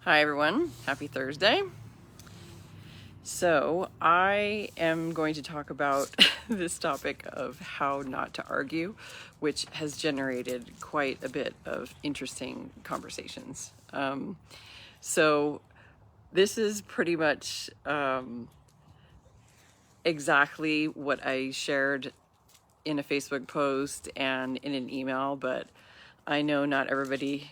Hi everyone, happy Thursday. So I am going to talk about this topic of how not to argue, which has generated quite a bit of interesting conversations. So this is pretty much exactly what I shared in a Facebook post and in an email, but I know not everybody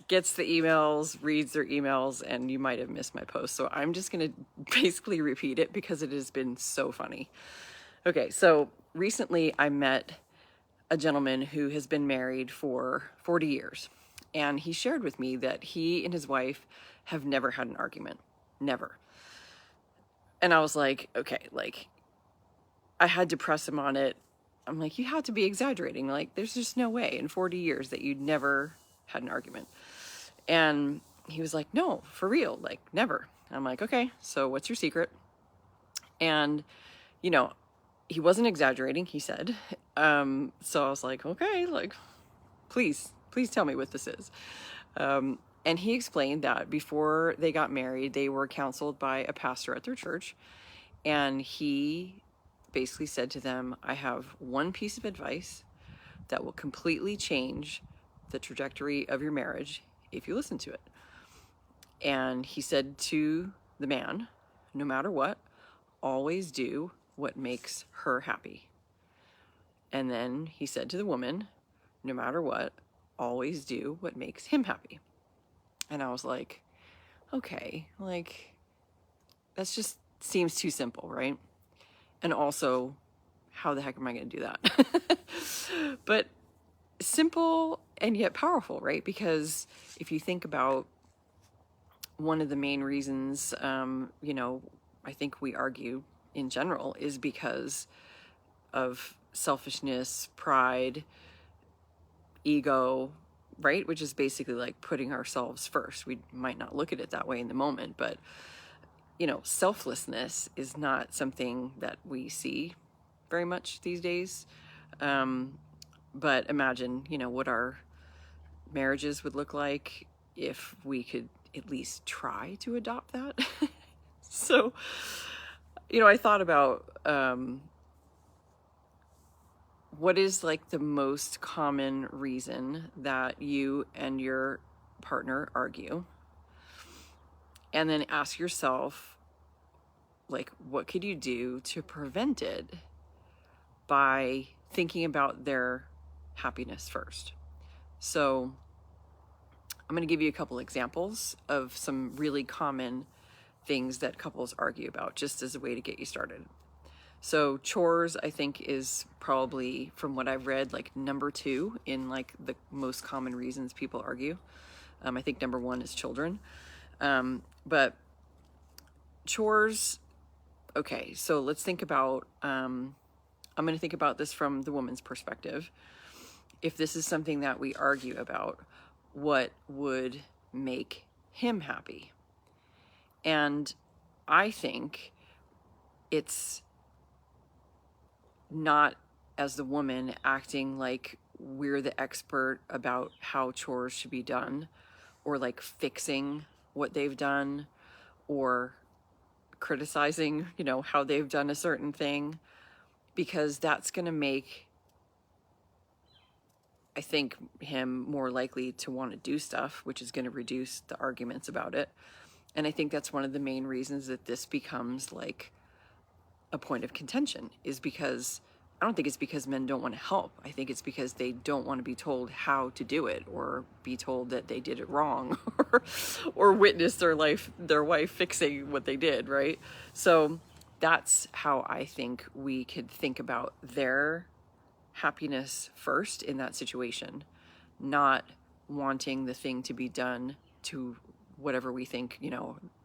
gets the emails, reads their emails, and you might have missed my post. So I'm just going to basically repeat it because it has been so funny. Okay, so recently I met a gentleman who has been married for 40 years. And he shared with me that he and his wife have never had an argument. Never. And I was like, okay, I had to press him on it. I'm like, you have to be exaggerating. Like, there's just no way in 40 years that you'd never had an argument. And he was like, no, for real, like never. I'm like, okay, so what's your secret? And, you know, he wasn't exaggerating, he said. So I was like, okay, like, please tell me what this is. And he explained that before they got married, they were counseled by a pastor at their church. And he basically said to them, I have one piece of advice that will completely change the trajectory of your marriage if you listen to it. And he said to the man, no matter what, always do what makes her happy. And then he said to the woman, no matter what, always do what makes him happy. And I was like, okay, like, that's just seems too simple, right? And also, how the heck am I going to do that? But simple and yet powerful, right? Because if you think about one of the main reasons, I think we argue in general is because of selfishness, pride, ego, right? Which is basically like putting ourselves first. We might not look at it that way in the moment, but selflessness is not something that we see very much these days. But imagine, what our marriages would look like if we could at least try to adopt that. So, I thought about what is like the most common reason that you and your partner argue, and then ask yourself, like, what could you do to prevent it by thinking about their happiness first. So I'm going to give you a couple examples of some really common things that couples argue about, just as a way to get you started. So chores, I think, is probably, from what I've read, like number 2 in like the most common reasons people argue. I think number 1 is children. But chores, okay, so let's think about, I'm going to think about this from the woman's perspective. If this is something that we argue about, what would make him happy? And I think it's not as the woman acting like we're the expert about how chores should be done, or like fixing what they've done, or criticizing, how they've done a certain thing, because that's going to make, I think, him more likely to want to do stuff, which is going to reduce the arguments about it. And I think that's one of the main reasons that this becomes like a point of contention, is because I don't think it's because men don't want to help. I think it's because they don't want to be told how to do it, or be told that they did it wrong, or witness their wife fixing what they did, right? So that's how I think we could think about their happiness first in that situation, not wanting the thing to be done to whatever we think,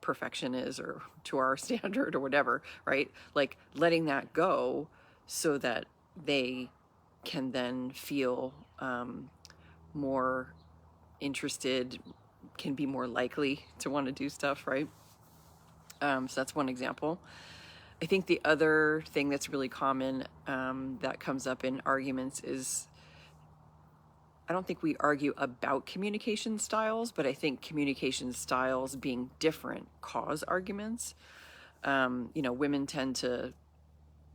perfection is, or to our standard, or whatever, right? Like letting that go so that they can then feel more interested, can be more likely to want to do stuff, right? So that's one example. I think the other thing that's really common that comes up in arguments is I don't think we argue about communication styles, but I think communication styles being different cause arguments. Women tend to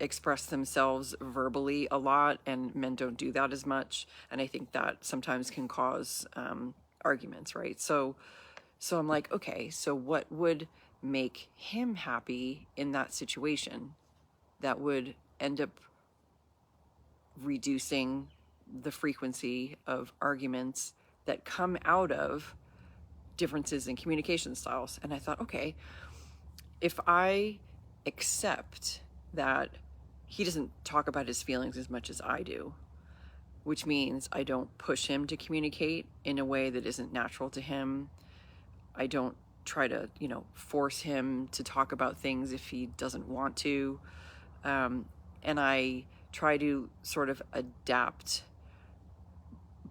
express themselves verbally a lot, and men don't do that as much. And I think that sometimes can cause arguments, right? So I'm like, okay, so what would make him happy in that situation that would end up reducing the frequency of arguments that come out of differences in communication styles? And I thought, okay, if I accept that he doesn't talk about his feelings as much as I do, which means I don't push him to communicate in a way that isn't natural to him. I don't try to, force him to talk about things if he doesn't want to. And I try to sort of adapt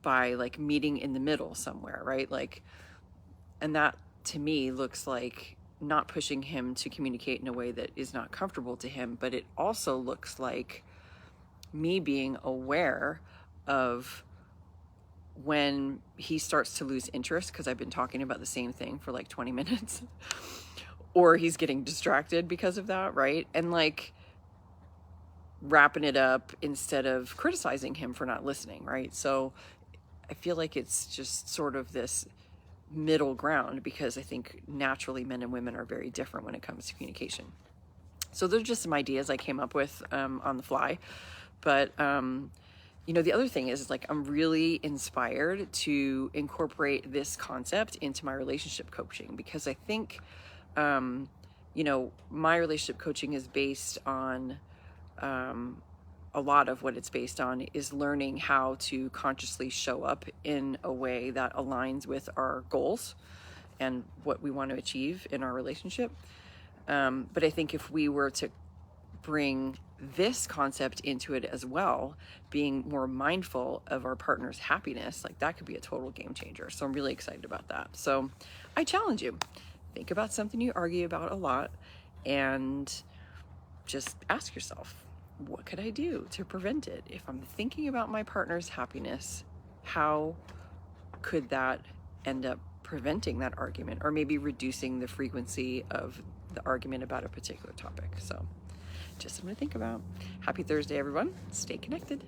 by like meeting in the middle somewhere, right? And that to me looks like not pushing him to communicate in a way that is not comfortable to him, but it also looks like me being aware of when he starts to lose interest because I've been talking about the same thing for like 20 minutes or he's getting distracted because of that, right? And like wrapping it up instead of criticizing him for not listening, right? So I feel like it's just sort of this middle ground because I think naturally men and women are very different when it comes to communication. So those are just some ideas I came up with on the fly. But, the other thing is like I'm really inspired to incorporate this concept into my relationship coaching because I think, my relationship coaching is based on a lot of what it's based on is learning how to consciously show up in a way that aligns with our goals and what we want to achieve in our relationship. But I think if we were to bring this concept into it as well, being more mindful of our partner's happiness, like that could be a total game changer. So I'm really excited about that. So I challenge you, think about something you argue about a lot and just ask yourself, what could I do to prevent it? If I'm thinking about my partner's happiness, how could that end up preventing that argument or maybe reducing the frequency of the argument about a particular topic? So just something to think about. Happy Thursday, everyone. Stay connected.